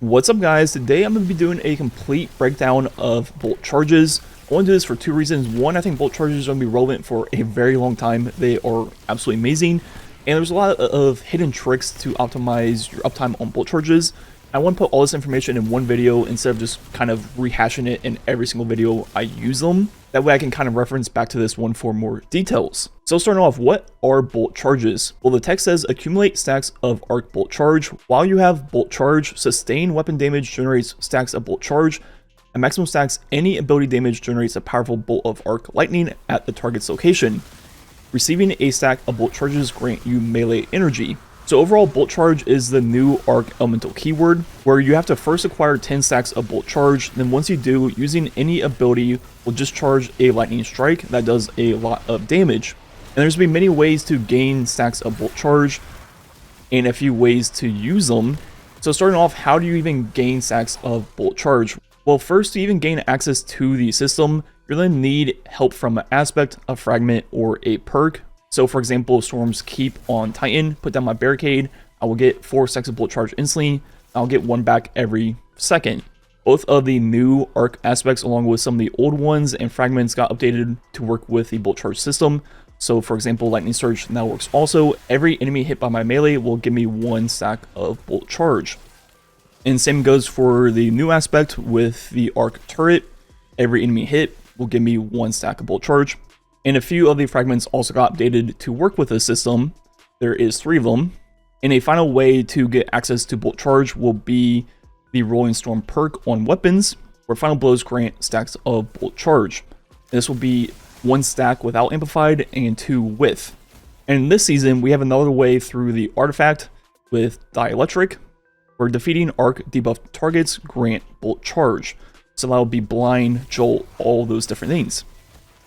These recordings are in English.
What's up guys, today I'm going to be doing a complete breakdown of bolt charges. I want to do this for two reasons. One, I think bolt charges are going to be relevant for a very long time. They are absolutely amazing, and there's a lot of hidden tricks to optimize your uptime on bolt charges. I want to put all this information in one video instead of just kind of rehashing it in every single video I use them. That way I can kind of reference back to this one for more details. So starting off, what are bolt charges? Well, the text says accumulate stacks of arc bolt charge. While you have bolt charge, sustained weapon damage generates stacks of bolt charge. At maximum stacks, any ability damage generates a powerful bolt of arc lightning at the target's location. Receiving a stack of bolt charges grant you melee energy. So overall, bolt charge is the new arc elemental keyword, where you have to first acquire 10 stacks of bolt charge. Then once you do, using any ability will discharge a lightning strike that does a lot of damage. And there's going to be many ways to gain stacks of bolt charge and a few ways to use them. So starting off, how do you even gain stacks of bolt charge? Well, first, to even gain access to the system, you're going to need help from an aspect, a fragment, or a perk. So for example, Storm's Keep on Titan, put down my Barricade, I will get 4 stacks of bolt charge instantly. I'll get 1 back every second. Both of the new arc aspects along with some of the old ones and fragments got updated to work with the bolt charge system. So for example, Lightning Surge now works also. Every enemy hit by my melee will give me 1 stack of bolt charge. And same goes for the new aspect with the arc turret. Every enemy hit will give me 1 stack of bolt charge. And a few of the fragments also got updated to work with the system. There is 3 of them. And a final way to get access to bolt charge will be the Rolling Storm perk on weapons, where final blows grant stacks of bolt charge. And this will be 1 stack without amplified and 2 with. And this season we have another way through the artifact with Dielectric, where defeating arc debuffed targets grant bolt charge. So that will be blind, jolt, all those different things.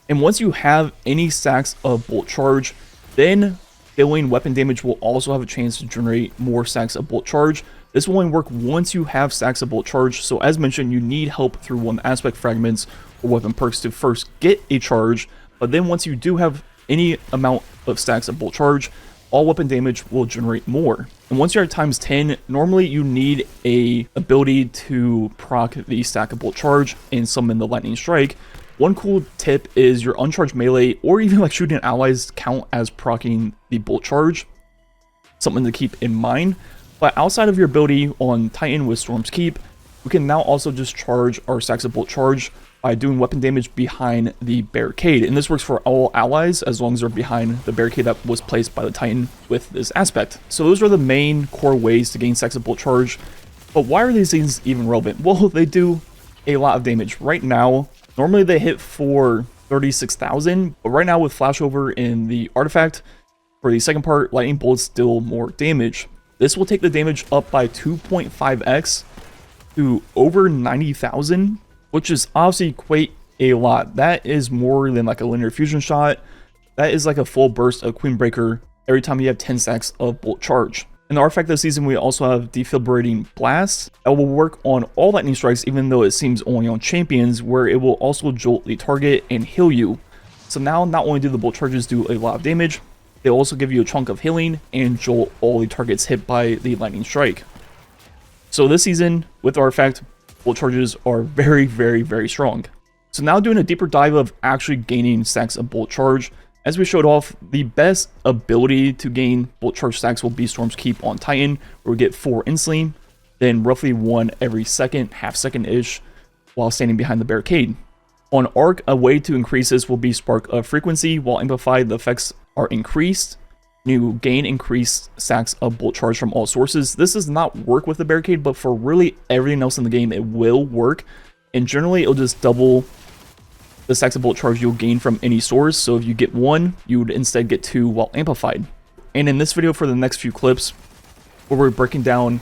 And once you have any stacks of bolt charge, then filling weapon damage will also have a chance to generate more stacks of bolt charge. This will only work once you have stacks of bolt charge. So as mentioned, you need help through one aspect fragments or weapon perks to first get a charge. But then once you do have any amount of stacks of bolt charge, all weapon damage will generate more. And once you're at times 10, normally you need a ability to proc the stack of bolt charge and summon the lightning strike. One cool tip is your uncharged melee or even like shooting allies count as proccing the bolt charge. Something to keep in mind. But outside of your ability on Titan with Storm's Keep, we can now also just charge our stacks of bolt charge by doing weapon damage behind the Barricade. And this works for all allies as long as they're behind the Barricade that was placed by the Titan with this aspect. So those are the main core ways to gain stacks of bolt charge. But why are these things even relevant? Well, they do a lot of damage. Right now, normally they hit for 36,000, but right now with flashover in the artifact, for the second part, lightning bolts deal more damage. This will take the damage up by 2.5x to over 90,000, which is obviously quite a lot. That is more than like a linear fusion shot. That is like a full burst of Queen Breaker every time you have 10 stacks of bolt charge. In the artifact this season, we also have Defibrillating Blast that will work on all lightning strikes, even though it seems only on champions, where it will also jolt the target and heal you. So now, not only do the bolt charges do a lot of damage, they also give you a chunk of healing and jolt all the targets hit by the lightning strike. So this season, with artifact, bolt charges are very, very, very strong. So now doing a deeper dive of actually gaining stacks of bolt charge. As we showed off, the best ability to gain bolt charge stacks will be Storm's Keep on Titan, where we get 4 instantly, then roughly 1 every second, half second-ish, while standing behind the Barricade. On Arc, a way to increase this will be Spark of Frequency. While amplified, the effects are increased. You gain increased stacks of bolt charge from all sources. This does not work with the Barricade, but for really everything else in the game, it will work. And generally, it'll just double the stacks of bolt charge you'll gain from any source. So if you get 1, you would instead get 2 while amplified. And in this video, for the next few clips, where we're breaking down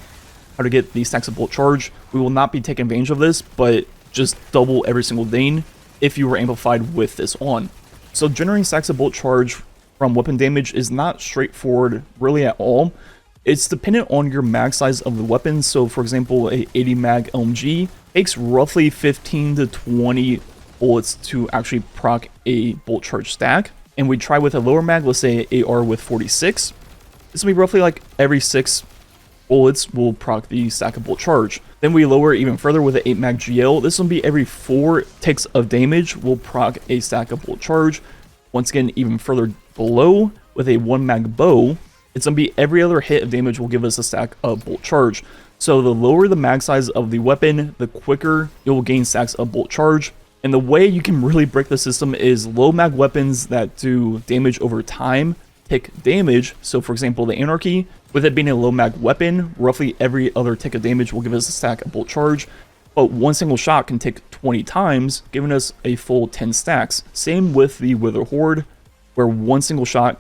how to get these stacks of bolt charge, we will not be taking advantage of this, but just double every single thing if you were amplified with this on. So generating stacks of bolt charge from weapon damage is not straightforward really at all. It's dependent on your mag size of the weapon. So for example, a 80 mag LMG takes roughly 15 to 20 bullets to actually proc a bolt charge stack. And we try with a lower mag, let's say AR with 46. This will be roughly like every 6 bullets will proc the stack of bolt charge. Then we lower it even further with an 8 mag GL. This will be every 4 ticks of damage will proc a stack of bolt charge. Once again, even further below with a 1 mag bow, it's going to be every other hit of damage will give us a stack of bolt charge. So the lower the mag size of the weapon, the quicker it will gain stacks of bolt charge. And the way you can really break the system is low mag weapons that do damage over time tick damage. So for example, the Anarchy, with it being a low mag weapon, roughly every other tick of damage will give us a stack of bolt charge. But one single shot can tick 20 times, giving us a full 10 stacks. Same with the Wither Horde, where one single shot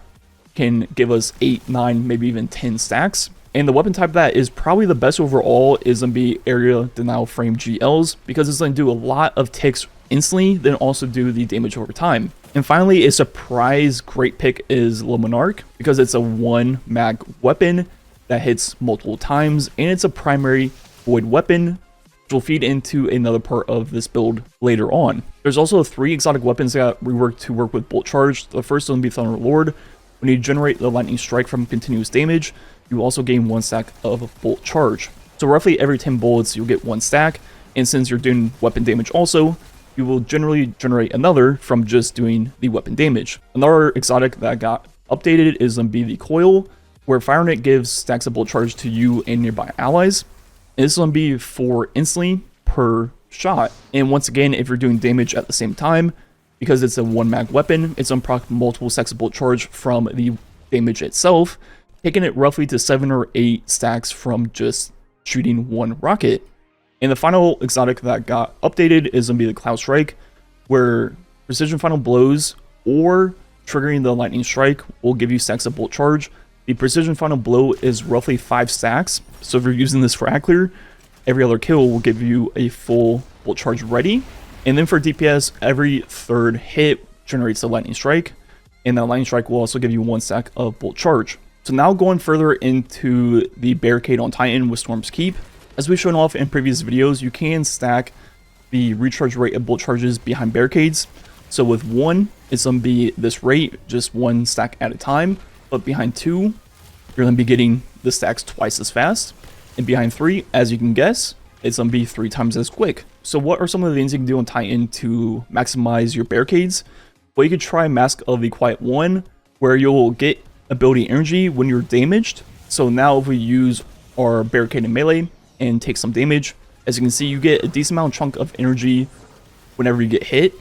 can give us 8, 9, maybe even 10 stacks. And the weapon type that is probably the best overall is going to be Area Denial Frame GLs, because it's going to do a lot of ticks instantly, then also do the damage over time. And finally, a surprise great pick is Le Monarch, because it's a 1 mag weapon that hits multiple times, and it's a primary void weapon, which will feed into another part of this build later on. There's also 3 exotic weapons that reworked to work with bolt charge. The first one will be Thunder Lord. When you generate the lightning strike from continuous damage, you also gain 1 stack of bolt charge. So roughly every 10 bullets, you'll get 1 stack, and since you're doing weapon damage also, you will generally generate another from just doing the weapon damage. Another exotic that got updated is going to be the Coil, where firing it gives stacks of bolt charge to you and nearby allies. And this is going to be 4 instantly per shot. And once again, if you're doing damage at the same time, because it's a 1 mag weapon, it's going to proc multiple stacks of bolt charge from the damage itself, taking it roughly to 7 or 8 stacks from just shooting 1 rocket. And the final exotic that got updated is going to be the Cloud Strike, where precision final blows or triggering the lightning strike will give you stacks of bolt charge. The precision final blow is roughly 5 stacks, so if you're using this for Hackler, every other kill will give you a full bolt charge ready. And then for DPS, every 3rd hit generates a lightning strike, and that lightning strike will also give you 1 stack of bolt charge. So now going further into the Barricade on Titan with Storm's Keep, as we've shown off in previous videos, you can stack the recharge rate of bolt charges behind barricades. So with 1, it's going to be this rate, just 1 stack at a time, but behind 2, you're going to be getting the stacks twice as fast, and behind 3, as you can guess, it's going to be 3 times as quick. So what are some of the things you can do on Titan to maximize your barricades? Well, you could try Mask of the Quiet One, where you'll get ability energy when you're damaged. So now if we use our barricade in melee and take some damage, as you can see, you get a decent amount chunk of energy whenever you get hit.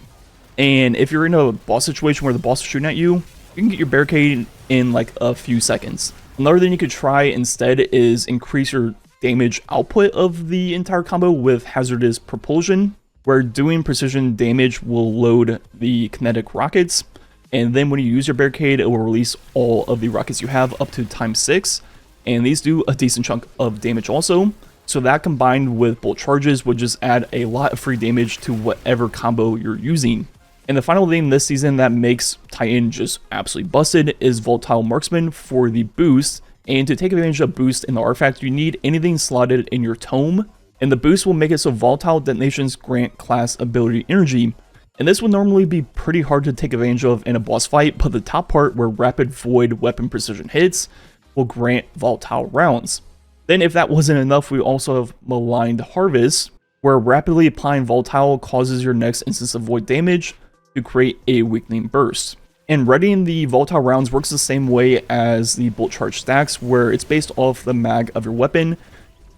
And if you're in a boss situation where the boss is shooting at you, you can get your barricade in like a few seconds. Another thing you could try instead is increase your damage output of the entire combo with Hazardous Propulsion, where doing precision damage will load the kinetic rockets, and then when you use your barricade, it will release all of the rockets you have up to ×6, and these do a decent chunk of damage also. So that combined with bolt charges would just add a lot of free damage to whatever combo you're using. And the final thing this season that makes Titan just absolutely busted is Volatile Marksman for the boost. And to take advantage of boost in the artifact, you need anything slotted in your tome. And the boost will make it so volatile detonations grant class ability energy. And this would normally be pretty hard to take advantage of in a boss fight, but the top part where rapid void weapon precision hits will grant volatile rounds. Then if that wasn't enough, we also have Maligned Harvest, where rapidly applying volatile causes your next instance of void damage to create a weakening burst. And readying the volatile rounds works the same way as the bolt charge stacks, where it's based off the mag of your weapon.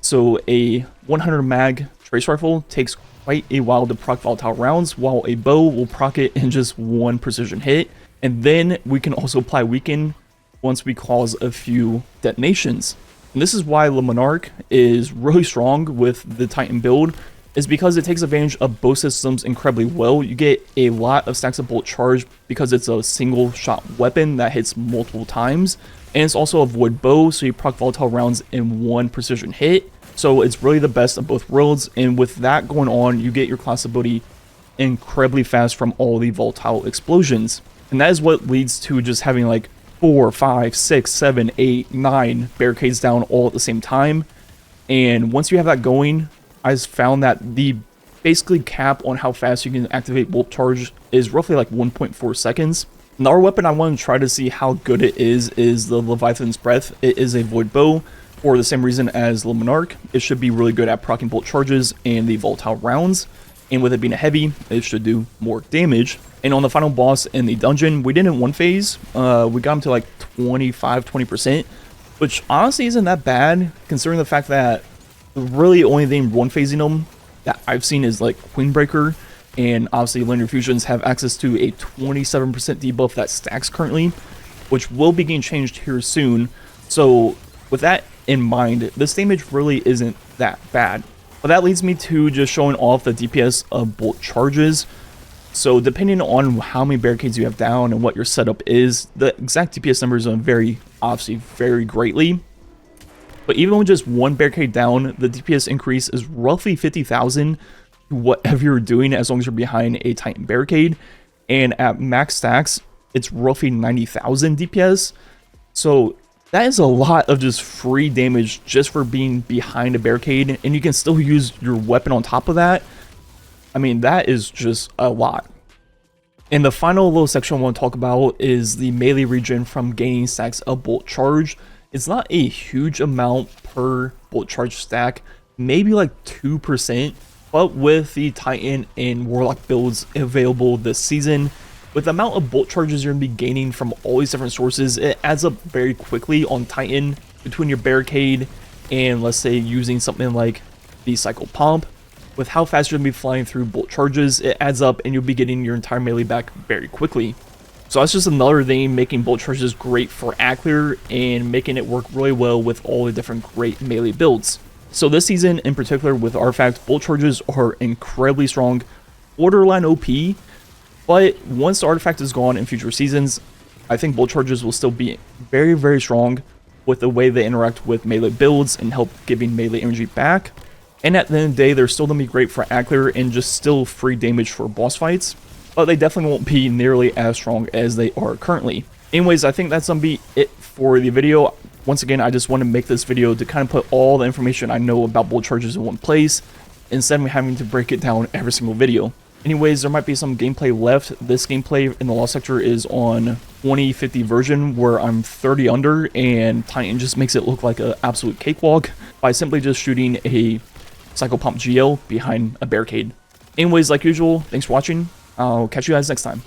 So a 100 mag trace rifle takes quite a while to proc volatile rounds, while a bow will proc it in just 1 precision hit. And then we can also apply weaken once we cause a few detonations. And this is why Le Monarch is really strong with the Titan build, is because it takes advantage of both systems incredibly well. You get a lot of stacks of bolt charge because it's a single shot weapon that hits multiple times, and it's also a void bow, so you proc volatile rounds in 1 precision hit. So it's really the best of both worlds, and with that going on, you get your class ability incredibly fast from all the volatile explosions. And that is what leads to just having like 4, 5, 6, 7, 8, 9 barricades down all at the same time. And once you have that going, I've found that the basically cap on how fast you can activate bolt charge is roughly like 1.4 seconds. Another weapon I want to try to see how good it is the Leviathan's Breath. It is a void bow, For the same reason as the Monarch, it should be really good at proccing bolt charges and the volatile rounds. And with it being a heavy, it should do more damage. And on the final boss in the dungeon, we did in one phase. We got him to like 20%, which honestly isn't that bad, considering the fact that really only thing one phasing him that I've seen is like Queenbreaker. And obviously linear fusions have access to a 27% debuff that stacks currently, which will be getting changed here soon. So with that in mind, this damage really isn't that bad. But that leads me to just showing off the DPS of bolt charges. So depending on how many barricades you have down and what your setup is, the exact DPS numbers obviously vary greatly. But even with just one barricade down, the DPS increase is roughly 50,000 to whatever you're doing as long as you're behind a Titan barricade. And at max stacks, it's roughly 90,000 DPS. So that is a lot of just free damage just for being behind a barricade, and you can still use your weapon on top of that. I mean, that is just a lot. And the final little section I want to talk about is the melee regen from gaining stacks of bolt charge. It's not a huge amount per bolt charge stack, maybe like 2%, but with the Titan and Warlock builds available this season, with the amount of bolt charges you're going to be gaining from all these different sources, it adds up very quickly on Titan between your barricade and, let's say, using something like the cycle pump. With how fast you're going to be flying through bolt charges, it adds up and you'll be getting your entire melee back very quickly. So that's just another thing making bolt charges great for Ackler and making it work really well with all the different great melee builds. So this season in particular with Artifact, bolt charges are incredibly strong, borderline OP. But once the artifact is gone in future seasons, I think bolt charges will still be very, very strong with the way they interact with melee builds and help giving melee energy back. And at the end of the day, they're still going to be great for Ackler and just still free damage for boss fights. But they definitely won't be nearly as strong as they are currently. Anyways, I think that's going to be it for the video. Once again, I just want to make this video to kind of put all the information I know about bolt charges in one place, instead of having to break it down every single video. Anyways, there might be some gameplay left. This gameplay in the Lost Sector is on 2050 version where I'm 30 under and Titan just makes it look like an absolute cakewalk by simply just shooting a Cycle Pump GL behind a barricade. Anyways, like usual, thanks for watching. I'll catch you guys next time.